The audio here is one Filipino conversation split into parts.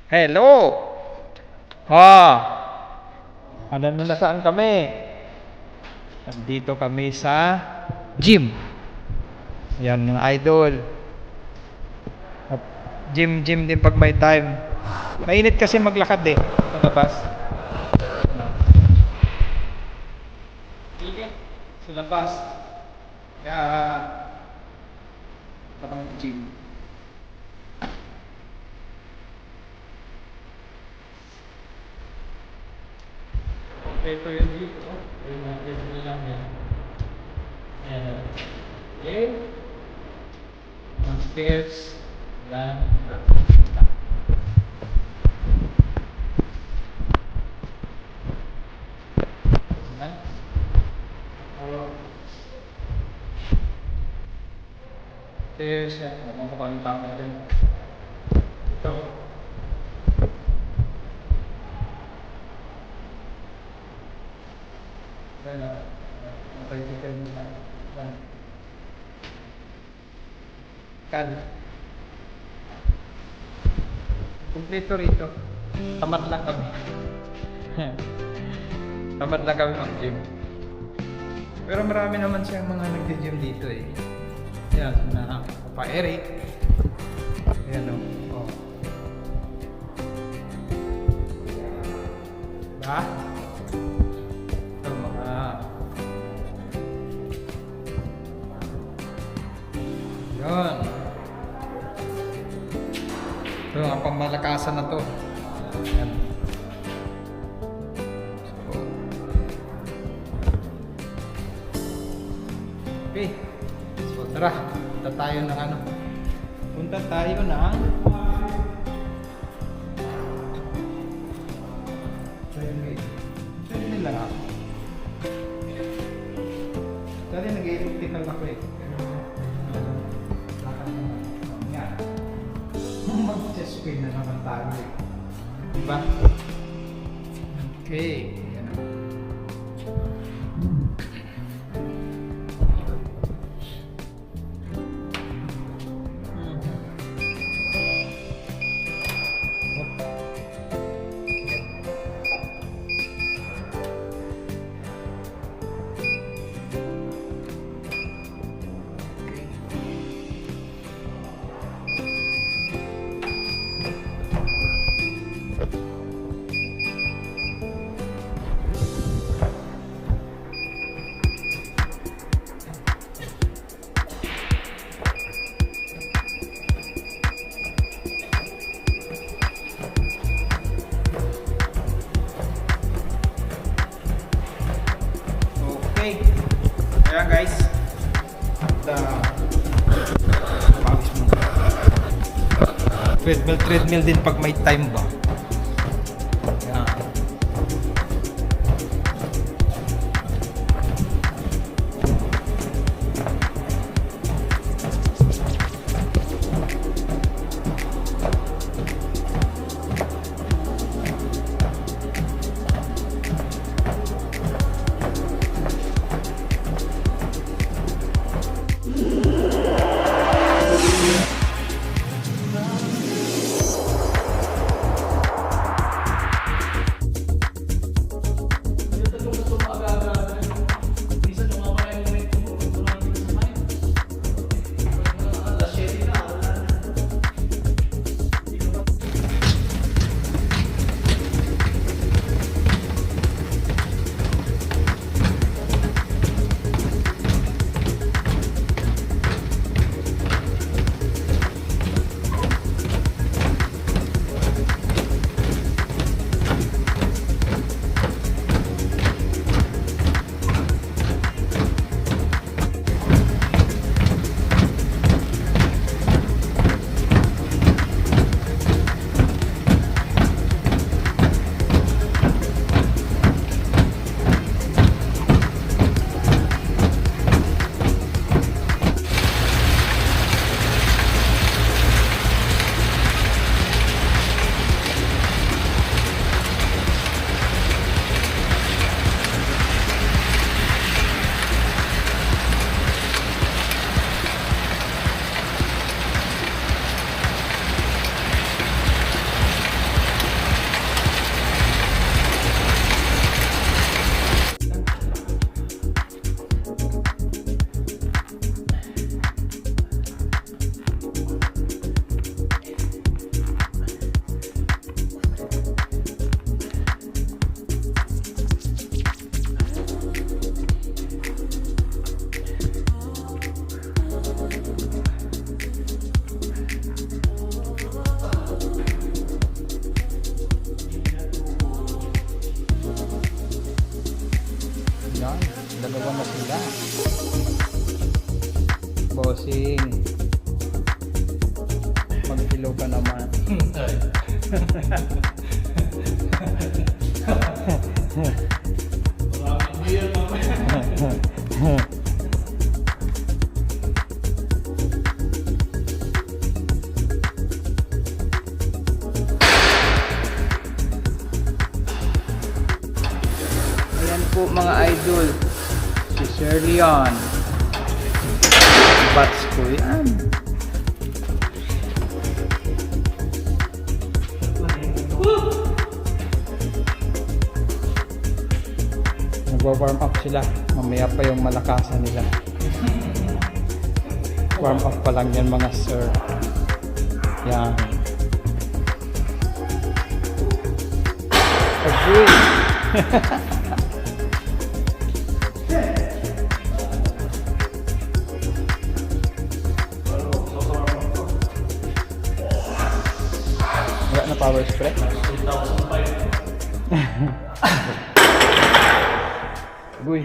Hello! Ano na nasaan kami? Nandito kami sa gym. Yan mga idol. Gym din pag may time. Mainit kasi maglakad sa labas. Init sa labas. Kaya parang gym. Ito yun dito. Yung mga lang yan. Ayan. Okay. Mga stairs. Lang. Stairs. Mga kapantang natin. Ito. Kan. Kumpleto rito. Tamad lang kami. Tamad lang kami mag-gym. Pero marami naman siyang mga nag-gym dito eh. Yan, na Papa Eric. Ayan o. Oh. Diba? Ito mga yun. Ito ang pamalakasan na to. Ayan. Okay. So tara, punta tayo ng ano. Punta tayo ng treadmill lang ako. Dati nag-elliptical ako eh. Mag-chest pain na naman tayo eh. Diba? Okay. Yan. Okay. Kaya guys, pawis mo. Treadmill din pag may time ba. Kaya naman. Ayan po mga idol, si Sir Leon. Bats ko yan. Nagwa-warm up sila. Mamaya pa yung malakasan nila. Warm up pa lang yan mga sir. Yan. Agree. Wala na power spray? 2005. Uy.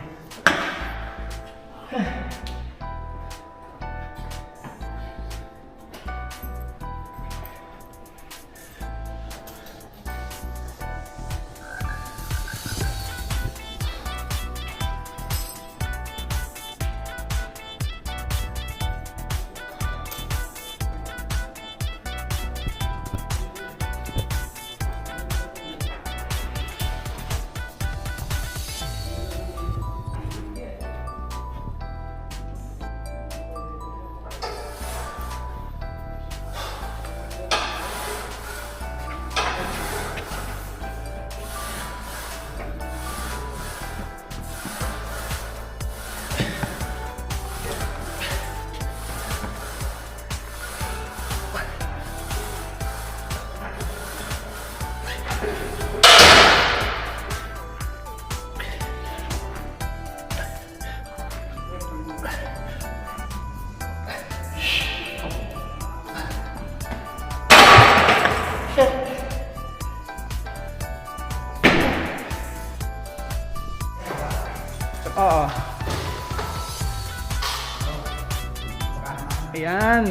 Oo. Ayan.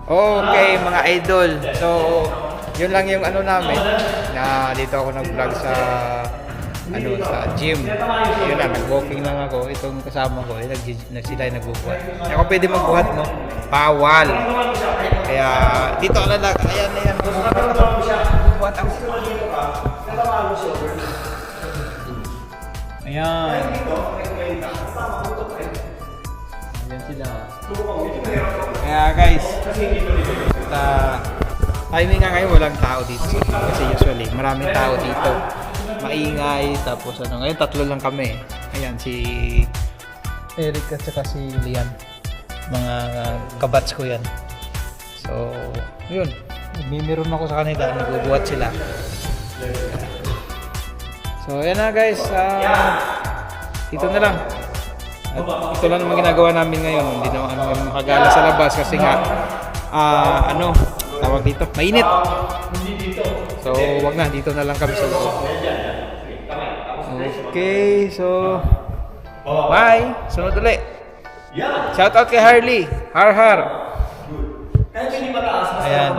Okay mga idol, so yun lang yung ano namin na dito ako nag-vlog sa sa gym. Yun lang, nag-walking lang ako. Itong kasama ko, sila ay nagbubuhat. Ako pwede magbuhat, no? Bawal. Kaya dito ka lang, ayan, bubuhat ako. Ayan. Ayan sila. Kaya guys, timing nga ngayon walang tao dito kasi usually maraming tao dito, maingay, tapos ngayon tatlo lang kami. Ayan si Eric at saka si Lian, mga kabats ko yan. So yun, nagmimiron ako sa kanila, nagbubuhat sila. So yan na guys, dito na lang. At ito lang naman ginagawa namin ngayon. Hindi naman kami makagala sa labas kasi nga tawag dito, mainit. So wag na, dito na lang kami sa loob. Okay, so bye. Sunod ulit. Shout out kay Harley. Har. Ayan.